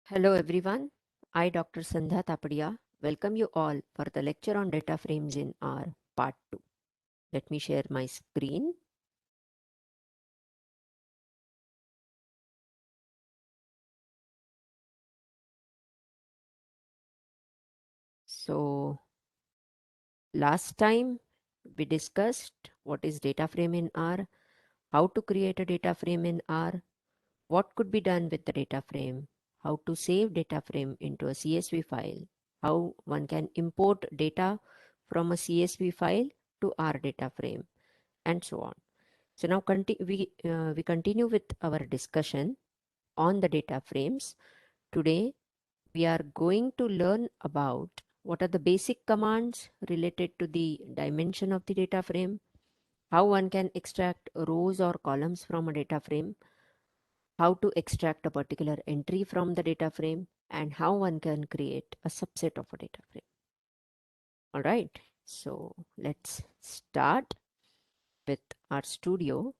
Hello everyone, I Dr. Sandhya Tapadia welcome you all for the lecture on data frames in R part 2. Let me share my screen. So last time we discussed what is data frame in R, how to create a data frame in R, what could be done with the data frame, how to save data frame into a CSV file, how one can import data from a CSV file to R data frame, and so on. So now we continue with our discussion on the data frames. Today we are going to learn about what are the basic commands related to the dimension of the data frame, how one can extract rows or columns from a data frame, how to extract a particular entry from the data frame, and how one can create a subset of a data frame. All right, so let's start with Rstudio.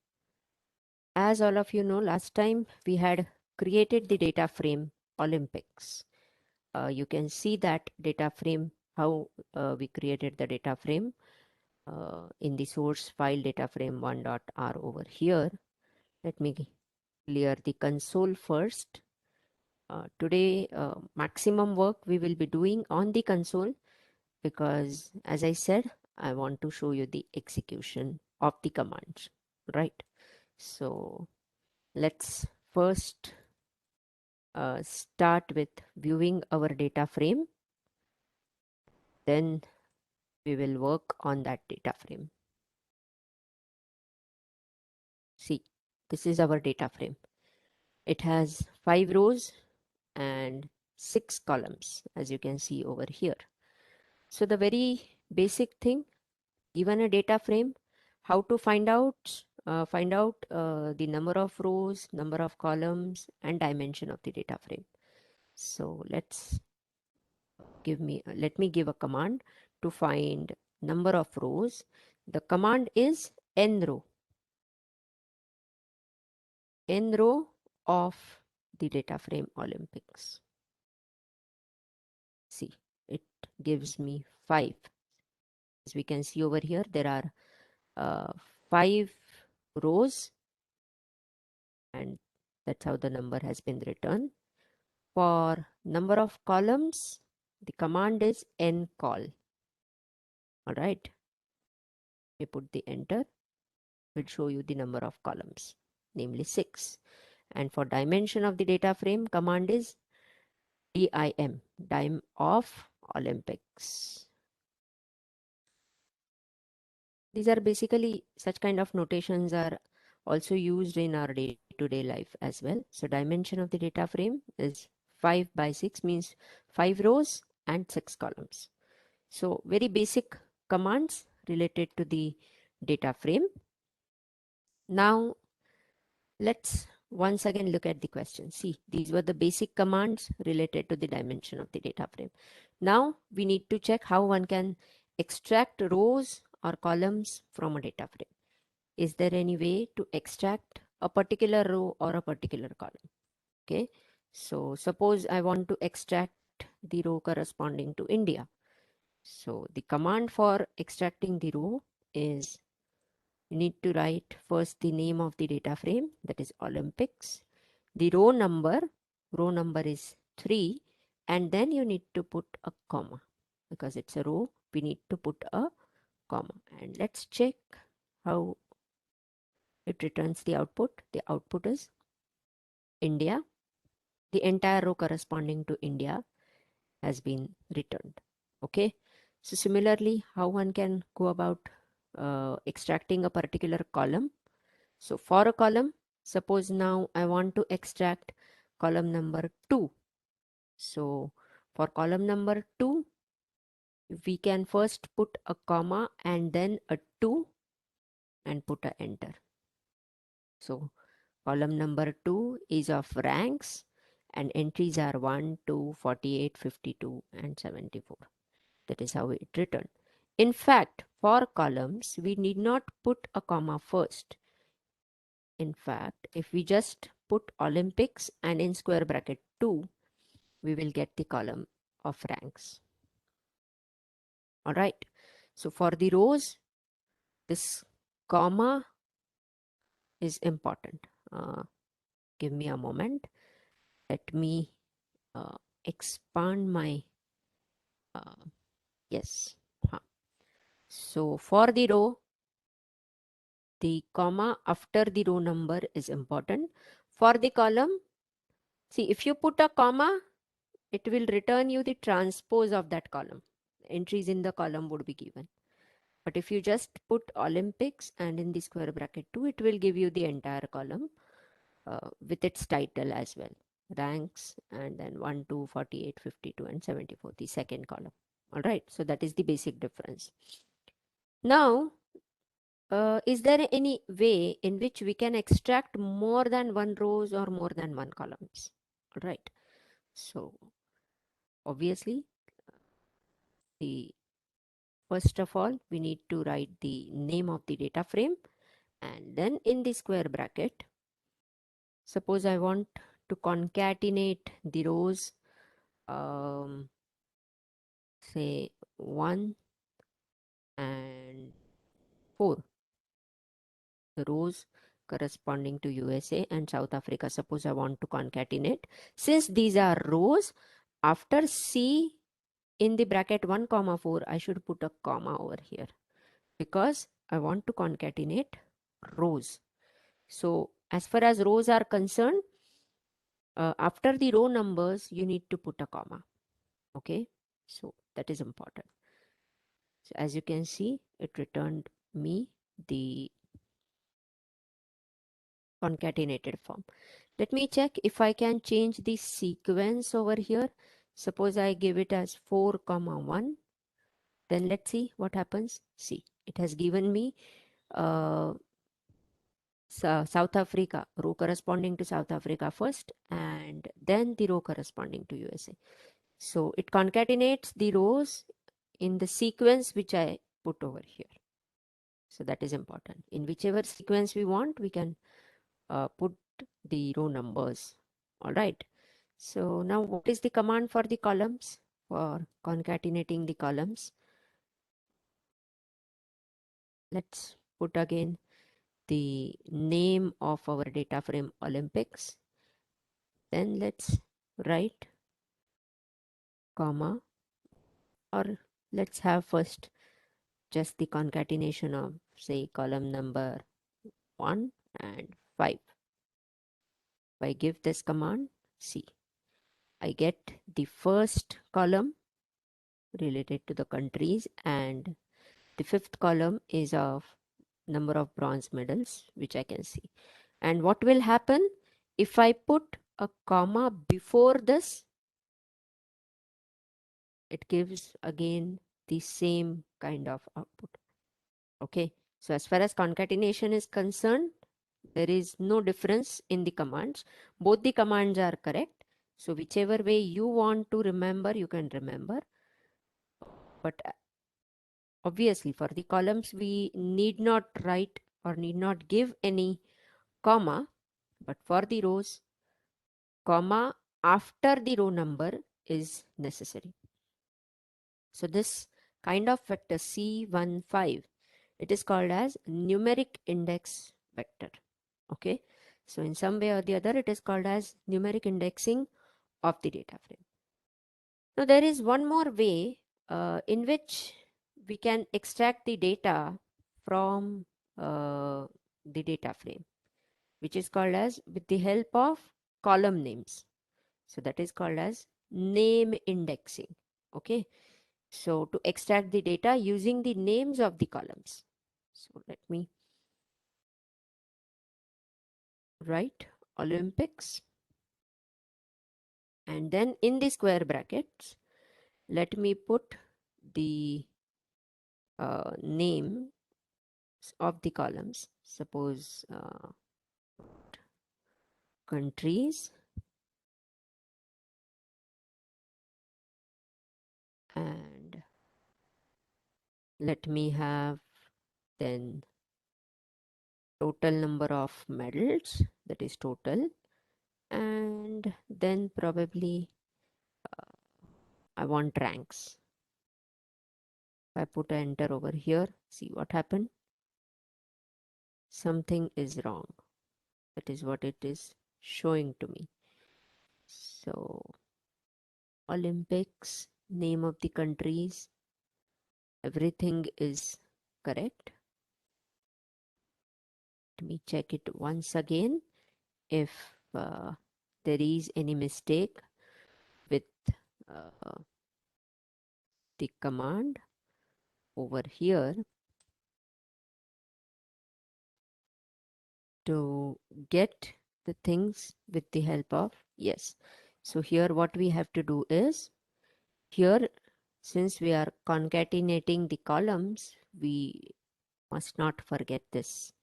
As all of you know, last time we had created the data frame Olympics. You can see that data frame, how we created the data frame in the source file data frame 1.r over here. Let me clear the console first. Today, maximum work we will be doing on the console because, as I said, I want to show you the execution of the commands, right? So let's first start with viewing our data frame. Then we will work on that data frame. See, this is our data frame. It has 5 rows and 6 columns, as you can see over here. So the very basic thing, given a data frame, how to find out the number of rows, number of columns, and dimension of the data frame. So let me give a command to find number of rows. The command is nrow of the data frame Olympics. See, it gives me 5. As we can see over here, there are 5 rows, and that's how the number has been written. For number of columns, the command is ncol. All right, we put the enter, will show you the number of columns, namely 6. And for dimension of the data frame, command is dim of Olympics. These are basically such kind of notations are also used in our day-to-day life as well. So dimension of the data frame is 5 by 6, means 5 rows and 6 columns. So very basic commands related to the data frame. Now let's once again look at the question. See, these were the basic commands related to the dimension of the data frame. Now we need to check how one can extract rows or columns from a data frame. Is there any way to extract a particular row or a particular column? Okay, so suppose I want to extract the row corresponding to India. So the command for extracting the row is, you need to write first the name of the data frame, that is Olympics, the row number is 3, and then you need to put a comma. Because it's a row, we need to put a comma. And let's check how it returns the output. The output is India. The entire row corresponding to India has been returned. Okay. So similarly, how one can go about extracting a particular column. So for a column, suppose now I want to extract column number 2. So for column number 2, we can first put a comma and then a 2 and put a enter. So column number 2 is of ranks and entries are 1, 2, 48, 52 and 74. That is how it written. In fact, for columns, we need not put a comma first. In fact, if we just put Olympics and in square bracket 2, we will get the column of ranks. All right. So for the rows, this comma is important. Give me a moment. Let me expand my, yes. Huh. So for the row, the comma after the row number is important. For the column, see, if you put a comma, it will return you the transpose of that column. Entries in the column would be given. But if you just put Olympics and in the square bracket 2, it will give you the entire column with its title as well. Ranks and then 1, 2, 48, 52 and 74, the second column. All right. So that is the basic difference. Now, is there any way in which we can extract more than one rows or more than one columns? All right. So obviously, the first of all, we need to write the name of the data frame, and then in the square bracket, suppose I want to concatenate the rows, say 1 and 4, the rows corresponding to USA and South Africa. Suppose I want to concatenate. Since these are rows, after C in the bracket 1 comma 4, I should put a comma over here because I want to concatenate rows. So as far as rows are concerned, after the row numbers, you need to put a comma. Okay, so that is important. So as you can see, it returned me the concatenated form. Let me check if I can change the sequence over here. Suppose I give it as 4 comma 1. Then let's see what happens. See, it has given me South Africa, row corresponding to South Africa first, and then the row corresponding to USA. So it concatenates the rows in the sequence which I put over here. So that is important. In whichever sequence we want, we can put the row numbers. All right. So now what is the command for the columns, for concatenating the columns? Let's put again the name of our data frame Olympics. Then let's write comma, or let's have first just the concatenation of, say, column number 1 and 5. If I give this command, see, I get the first column related to the countries, and the fifth column is of number of bronze medals, which I can see. And what will happen if I put a comma before this? It gives again the same kind of output. Okay, so as far as concatenation is concerned, there is no difference in the commands. Both the commands are correct. So whichever way you want to remember, you can remember. But obviously for the columns, we need not write or need not give any comma. But for the rows, comma after the row number is necessary. So this kind of vector C15, it is called as numeric index vector. Okay. So in some way or the other, it is called as numeric indexing of the data frame. Now there is one more way in which we can extract the data from the data frame, which is called as with the help of column names. So that is called as name indexing. Okay. So to extract the data using the names of the columns. So let me write Olympics, and then in the square brackets, let me put the name of the columns. Suppose countries, and let me have then total number of medals, that is total, and then probably I want ranks. If I put enter over here, see what happened. Something is wrong. That is what it is showing to me. So Olympics, name of the countries, everything is correct. Let me check it once again if there is any mistake with uh, the command over here. To get the things with the help of yes. So here what we have to do is, here since we are concatenating the columns, we must not forget this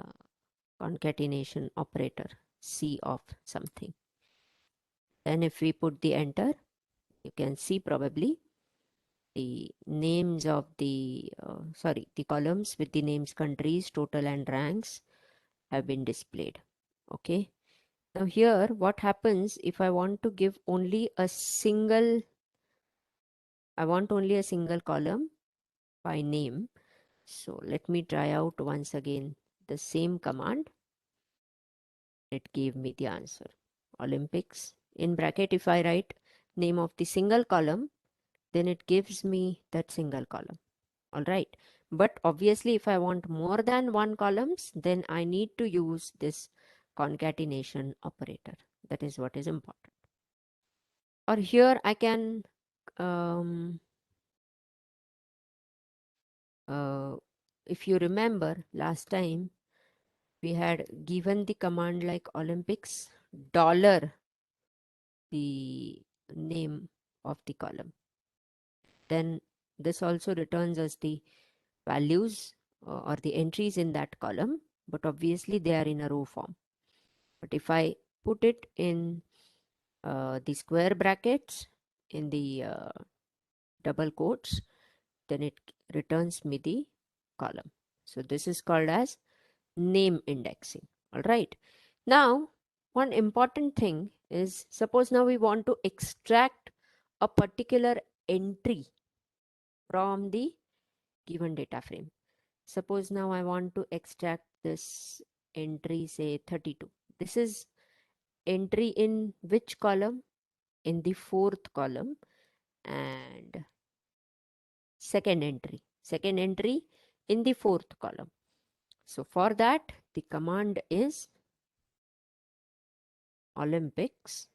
uh, concatenation operator, C of something. Then if we put the enter, you can see probably the names of the the columns with the names, countries, total and ranks have been displayed. Okay. Now here what happens if I want to give only a single, I want only a single column by name. So let me try out once again the same command. It gave me the answer. Olympics. In bracket, if I write name of the single column, then it gives me that single column. All right. But obviously, if I want more than one columns, then I need to use this concatenation operator. That is what is important. Or here I can um, if you remember last time we had given the command like Olympics dollar the name of the column, then this also returns us the values or the entries in that column, but obviously they are in a row form. But if I put it in the square brackets in the double quotes, then it returns me the column. So this is called as name indexing. All right. Now, one important thing is, suppose now we want to extract a particular entry from the given data frame. Suppose now I want to extract this entry, say 32. This is entry in which column? In the fourth column. And second entry in the fourth column. So for that, the command is Olympics.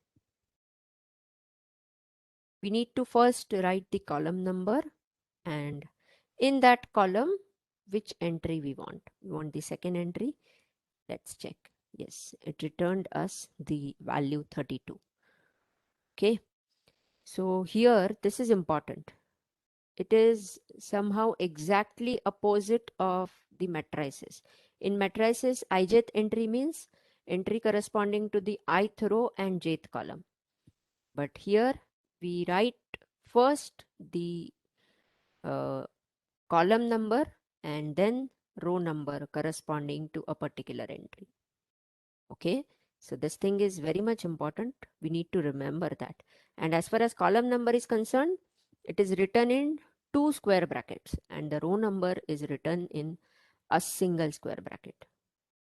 We need to first write the column number, and in that column, which entry we want. We want the second entry. Let's check. Yes, it returned us the value 32. Okay. So here, this is important. It is somehow exactly opposite of the matrices. In matrices, ijth entry means entry corresponding to the ith row and jth column. But here we write first the column number and then row number corresponding to a particular entry. Okay, so this thing is very much important. We need to remember that. And as far as column number is concerned, it is written in two square brackets and the row number is written in a single square bracket.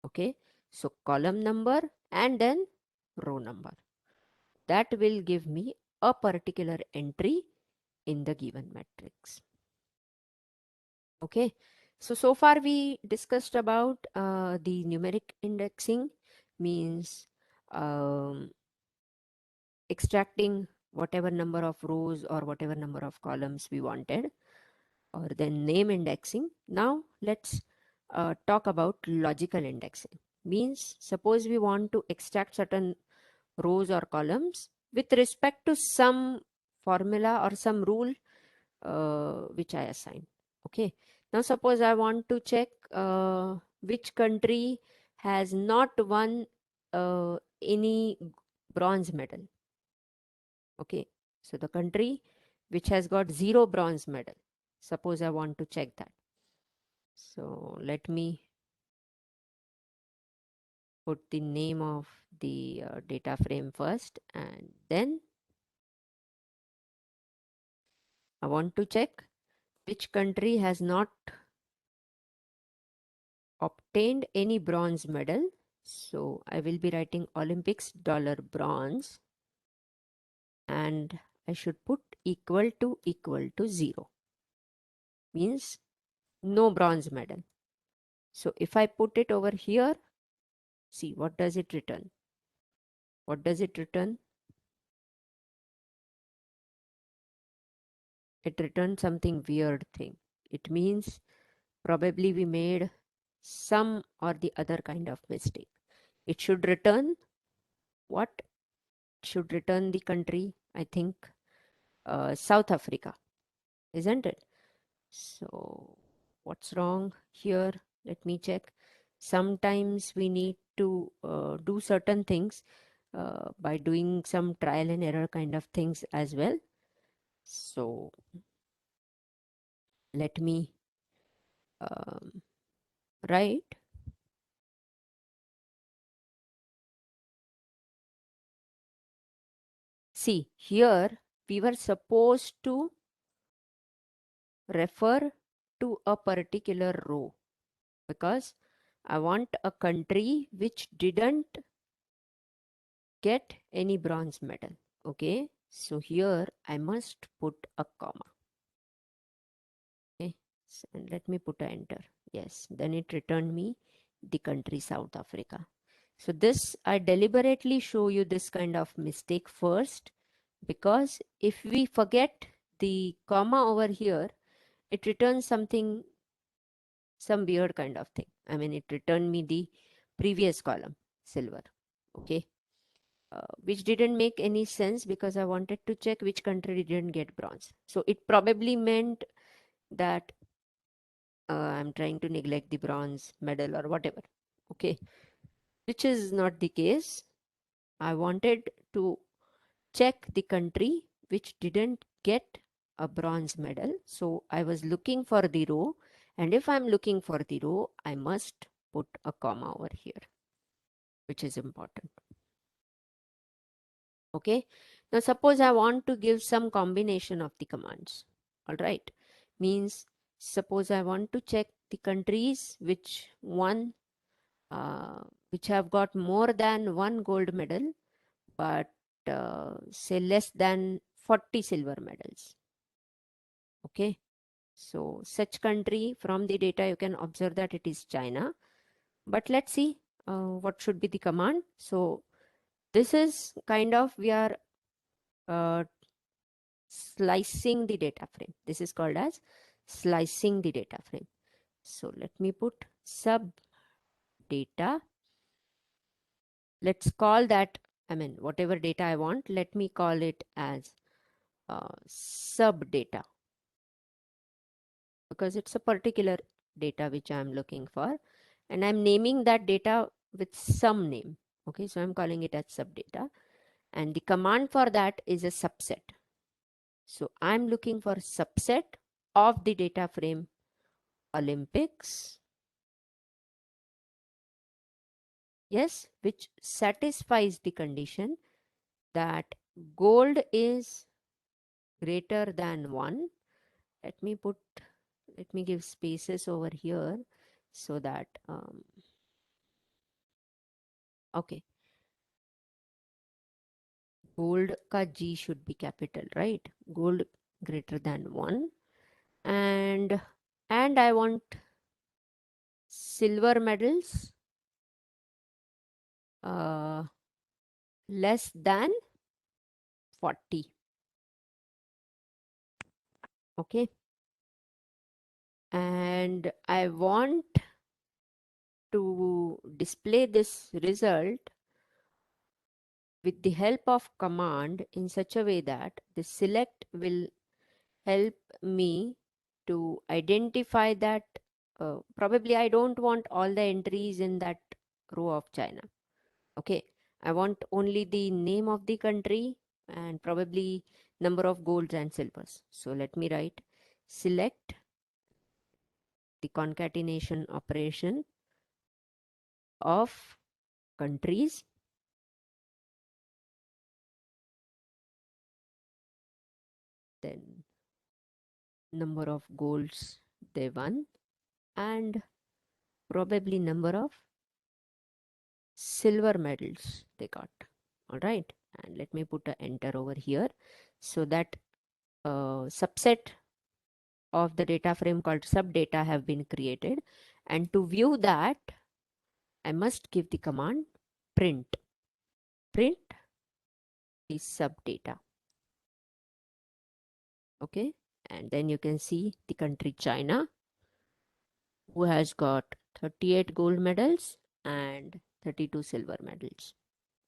Okay, so column number and then row number. That will give me a particular entry in the given matrix. Okay, so far we discussed about the numeric indexing, means extracting whatever number of rows or whatever number of columns we wanted, or then name indexing. Now let's talk about logical indexing. Means suppose we want to extract certain rows or columns with respect to some formula or some rule which I assign. Okay. Now suppose I want to check which country has not won any bronze medal. Okay. So the country which has got 0 bronze medal. Suppose I want to check that. So let me put the name of the data frame first and then I want to check which country has not obtained any bronze medal. So I will be writing Olympics $bronze, and I should put equal to 0, means no bronze medal. So if I put it over here, see what does it return? What does it return? It returns something weird thing. It means probably we made some or the other kind of mistake. It should return what? It should return the country, I think, South Africa, isn't it? So what's wrong here? Let me check. Sometimes we need to do certain things by doing some trial and error kind of things as well. So let me write. See, here we were supposed to refer to a particular row because I want a country which didn't get any bronze medal. Okay, so here I must put a comma. Okay, and let me put a enter. Yes, then it returned me the country South Africa. So this, I deliberately show you this kind of mistake first, because if we forget the comma over here, it returns something, some weird kind of thing. I mean, it returned me the previous column, silver. Okay. Which didn't make any sense because I wanted to check which country didn't get bronze. So it probably meant that I'm trying to neglect the bronze medal or whatever. Okay. Which is not the case. I wanted to check the country which didn't get a bronze medal. So I was looking for the row, and if I'm looking for the row, I must put a comma over here, which is important. Okay. Now suppose I want to give some combination of the commands. All right. Means suppose I want to check the countries which won, which have got more than one gold medal, but say less than 40 silver medals. Okay. So such country, from the data you can observe that it is China. But let's see what should be the command. So this is kind of, we are uh, slicing the data frame. This is called as slicing the data frame. So let me put sub data. Let's call that, I mean, whatever data I want, let me call it as sub data, because it's a particular data which I'm looking for, and I'm naming that data with some name. Okay, so I'm calling it as sub data, and the command for that is a subset. So I'm looking for subset of the data frame Olympics, yes, which satisfies the condition that gold is greater than 1. Let me put, let me give spaces over here so that okay, gold ka G should be capital, right? Gold greater than 1, and I want silver medals uh, less than 40. Okay, and I want to display this result with the help of command in such a way that the select will help me to identify that probably I don't want all the entries in that row of China. Okay, I want only the name of the country and probably number of golds and silvers. So let me write select the concatenation operation of countries, then number of golds they won and probably number of silver medals they got. All right, and let me put a enter over here. So that subset of the data frame called subdata have been created, and to view that I must give the command print the subdata. Okay, and then you can see the country China, who has got 38 gold medals and 32 silver medals.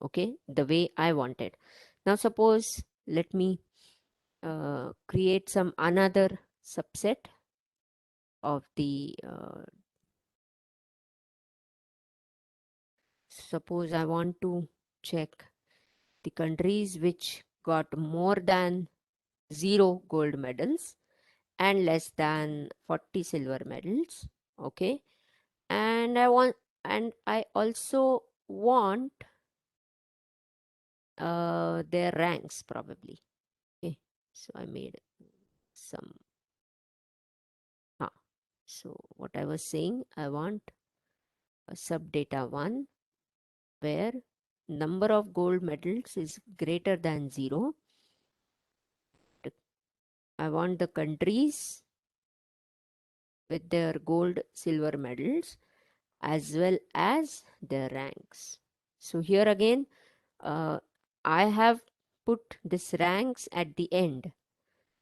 Okay, the way I wanted. Now suppose let me create some another subset of the suppose I want to check the countries which got more than 0 gold medals and less than 40 silver medals. Okay, and I also want their ranks probably. Okay, so I made some so what I was saying, I want a subdata 1 where number of gold medals is greater than 0. I want the countries with their gold silver medals as well as their ranks. So here again I have put this ranks at the end,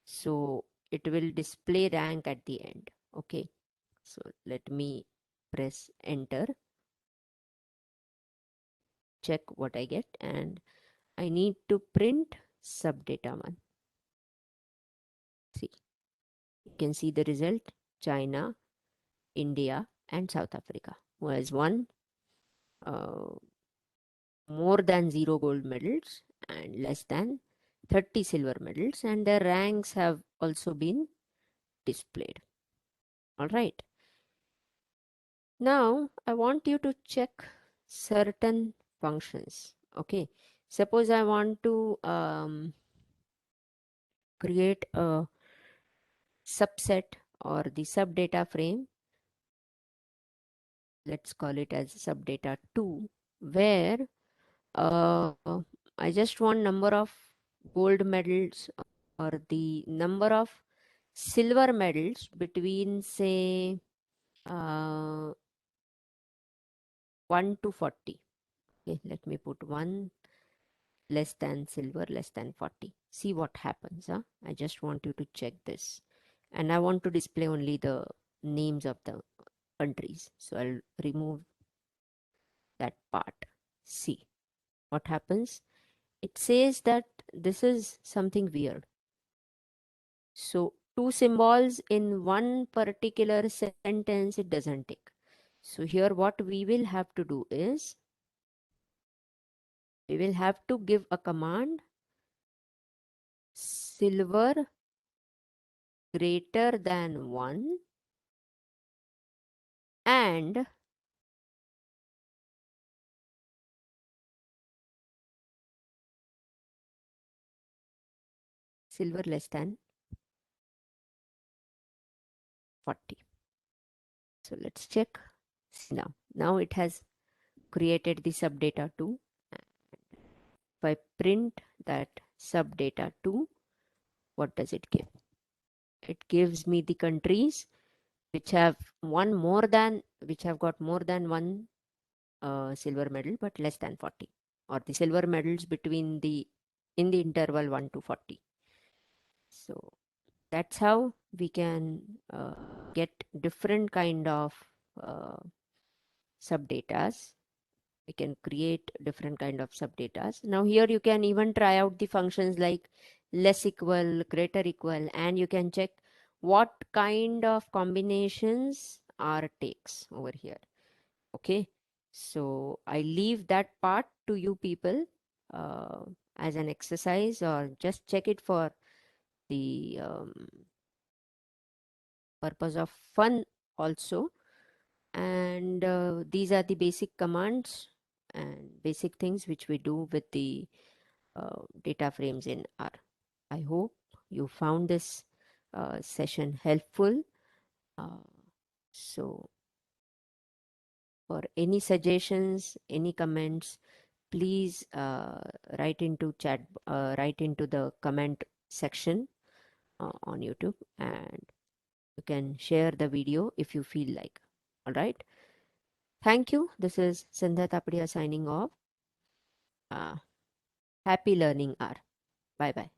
so it will display rank at the end. Okay, so let me press enter, check what I get, and I need to print subdata 1. See, you can see the result: China, India and South Africa, who has won uh, more than 0 gold medals and less than 30 silver medals, and their ranks have also been displayed. All right. Now I want you to check certain functions. Okay. Suppose I want to create a subset or the subdata frame. Let's call it as subdata 2, where uh, I just want number of gold medals or the number of silver medals between say 1 to 40. Okay, let me put 1 less than silver less than 40. See what happens. I just want you to check this, and I want to display only the names of the countries, so I'll remove that part. See what happens. It says that this is something weird. So two symbols in one particular sentence, it doesn't take. So here what we will have to do is we will have to give a command silver greater than 1 and silver less than 40. So let's check. See now it has created the subdata 2. If I print that subdata 2, what does it give? It gives me the countries which have which have got more than 1 silver medal but less than 40, or the silver medals between the in the interval 1 to 40. So that's how we can get different kind of uh, subdatas. We can create different kind of subdatas. Now here you can even try out the functions like less equal, greater equal, and you can check what kind of combinations are takes over here. Okay, so I leave that part to you people uh, as an exercise, or just check it for the purpose of fun also. And these are the basic commands and basic things which we do with the data frames in R. I hope you found this session helpful. So for any suggestions, any comments, please write into the comment section on YouTube, and you can share the video if you feel like. All right. Thank you. This is Sandhya Tapadia signing off. Uh, Happy learning hour. Bye bye.